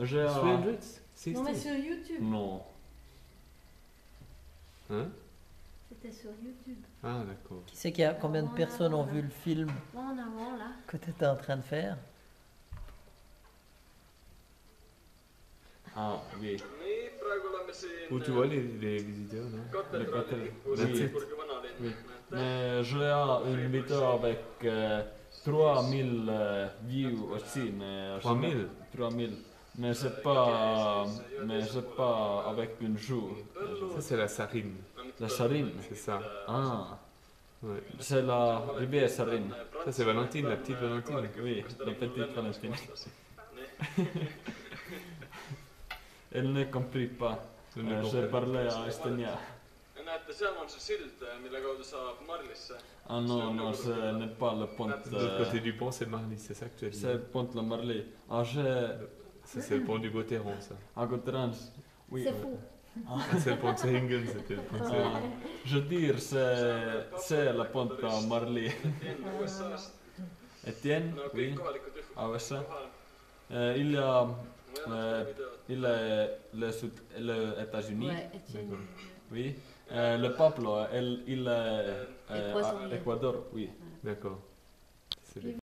J'ai 360? Non, mais sur YouTube. Non. Hein? C'était sur YouTube. Ah, d'accord. Qui sait combien de personnes ont vu le film En avant, là. que tu étais en train de faire? Ah, oui. Où tu vois les visiteurs, non? Le côté- That's it. Oui. Mais j'ai une vidéo avec 3000 views aussi. Mais 3000? 3000. Mais c'est pas avec une jour. Ça, c'est la Sarine. La Sarine. C'est ça. Ah, Ouais. c'est la rivière Sarine. Ça, c'est Valentine, la petite Valentine. Oui, la petite Valentine. Elle ne comprit pas. Elle ne Je comprit pas. parlais à estonien. näete, seal on see sild, mille kaudu saab Marlisse. Ah non, non, ce n'est pas le pont. De l'autre côté du pont, c'est Marly, c'est ça que tu as dit. C'est le pont la Marly. Ah, Ça, c'est le pont du Gauthieron, ça. à Gotterans. Oui. C'est fou. Ah, c'est le pont de Seringen, c'était le pont de Ah, Seringen. je dire, c'est le pont à Marly. USA-st. Etienne, No kõik oui. kohalikud rühmad Ah, ouais, ça. kohal. Il y a Ma jään il est les États-Unis. Ouais, Etienne. Oui. Le Pablo, il est à Équatorien. Équateur, oui. D'accord. C'est